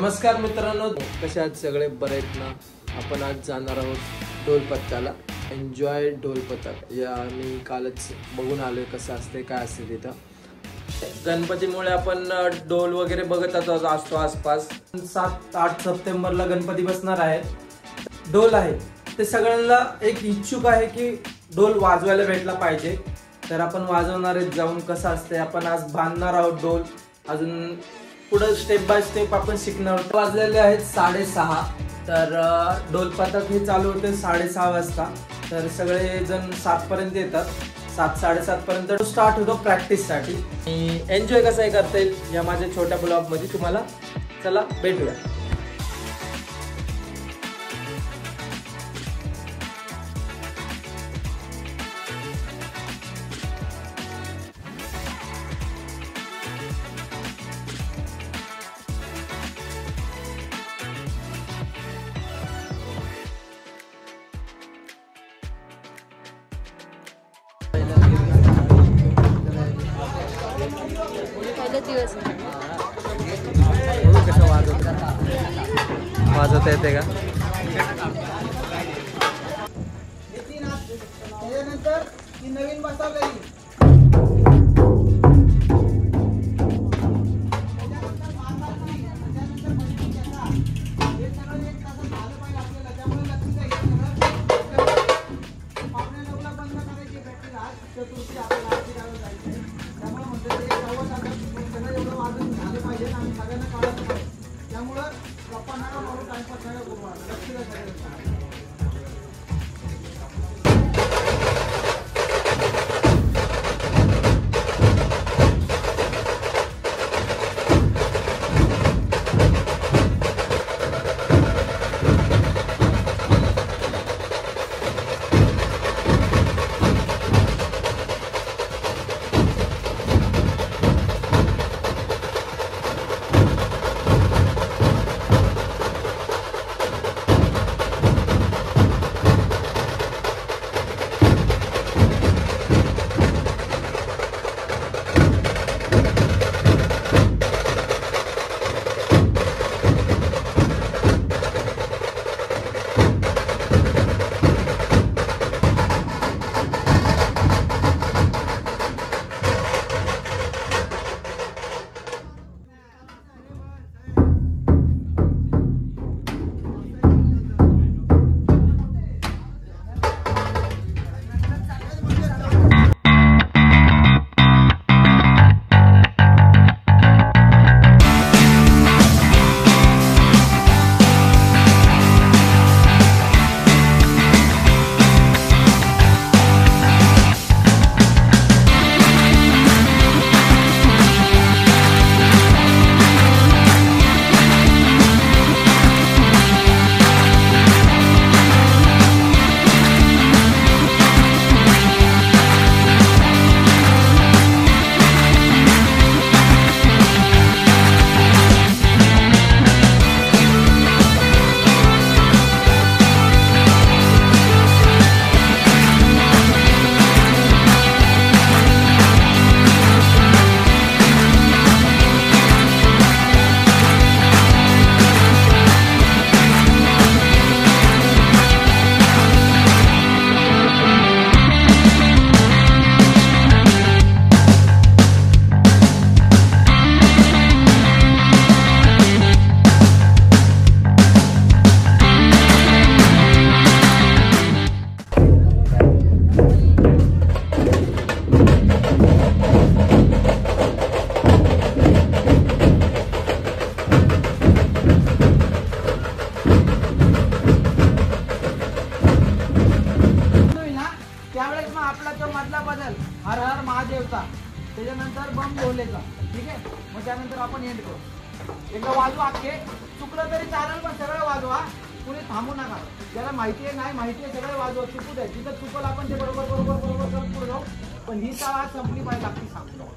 नमस्कार मित्रांनो, कसे आहात सगळे? बरे आहेत ना? आपण आज जाणार आहोत ढोलपथकाला. एन्जॉय ढोलपथक या मी कालच बघून आलोय कसं असते काय असते तिथं. गणपतीमुळे आपण ढोल वगैरे बघत असतो आसपास. 7-8 सप्टेंबरला गणपती बसणार आहे. ढोल आहे ते सगळ्यांना एक इच्छुक आहे की ढोल वाजवायला भेटला पाहिजे. तर आपण वाजवणार आहेत जाऊन कसं असते. आपण आज बांधणार आहोत ढोल. अजून पुढे स्टेप बाय स्टेप आपण शिकणार आहोत. वाजलेले आहेत 6:30. तर ढोलपथक हे चालू होते 6:30 वाजता. तर सगळे जण 7 पर्यंत येतात. 7-7:30 पर्यंत स्टार्ट होतो प्रॅक्टिससाठी. एन्जॉय कसं करता येईल या माझ्या छोट्या ब्लॉगमध्ये तुम्हाला चला भेटूया. कसं वाजवता येते का? त्याच्यानंतर ती नवीन बसवलेली चतुर्थी आपल्याला त्यामुळे म्हणतात एवढं वाजून झालं पाहिजे आणि सगळ्यांना कळायचं पाहिजे. त्यामुळं गप्पा नका मारून टाइमपास नका करू. लक्ष द्या. आपला तो मधला बदल हर हर महादेवचा, त्याच्यानंतर बम भोलेचा. ठीक आहे. मग त्यानंतर आपण एंड करू. एकदा वाजवा. अख्खे चुकलं तरी चालेल पण सगळं वाजवा. कुणी थांबू नका. ज्याला माहिती आहे नाही माहिती आहे सगळं वाजवा. चुकू द्या. जिथं चुकल आपण ते बरोबर बरोबर बरोबर करत पुढे जाऊ. पण ही शाळा संपली पाहिजे आपली सांगतो.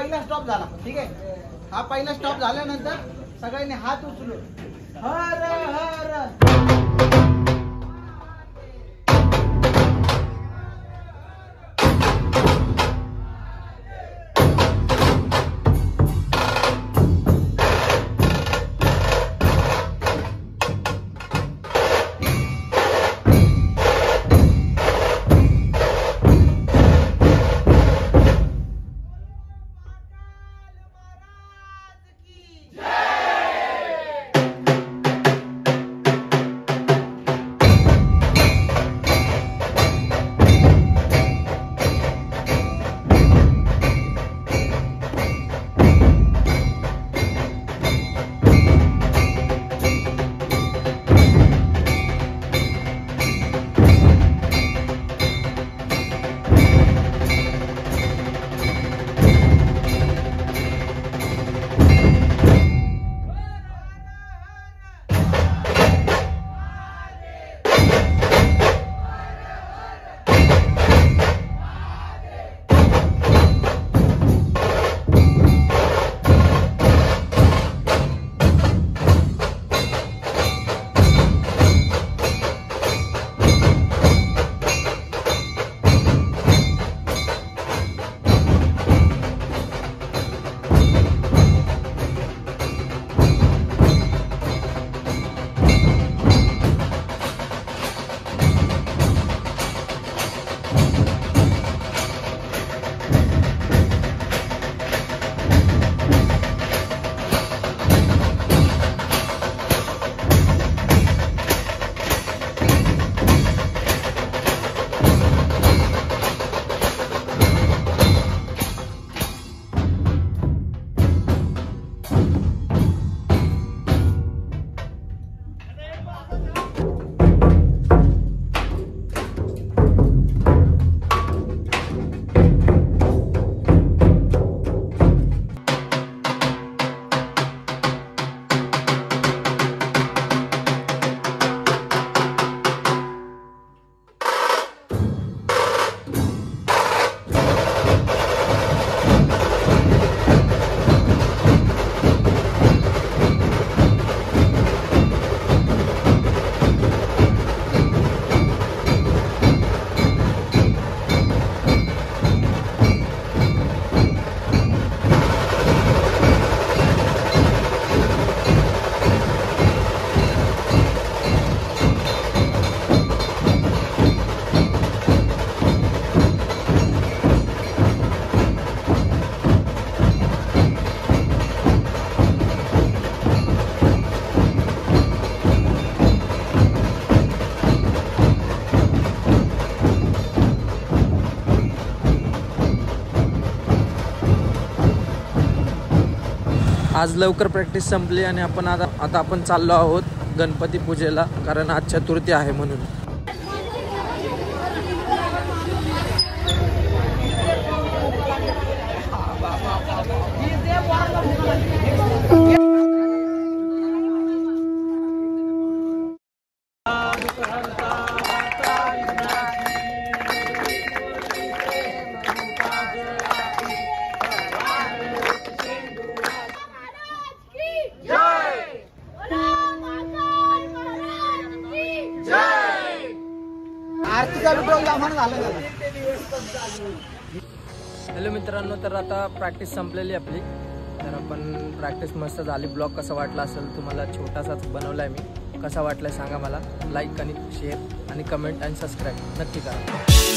पहिला स्टॉप झाला. ठीक आहे, हा पहिला स्टॉप झाल्यानंतर सगळ्यांनी हात उचलून हर हर आज लवकर प्रॅक्टिस संपली आणि आता आपण चाललो आहोत गणपती पूजेला, कारण आज चतुर्थी आहे म्हणून. हॅलो मित्रांनो, तर आता प्रॅक्टिस संपलेली आपली. तर आपण प्रॅक्टिस मस्त झाली. ब्लॉग कसा वाटला असेल तुम्हाला, छोटासाच बनवला आहे मी. कसा वाटला सांगा मला. लाईक आणि शेअर आणि कमेंट आणि सबस्क्राईब नक्की करा.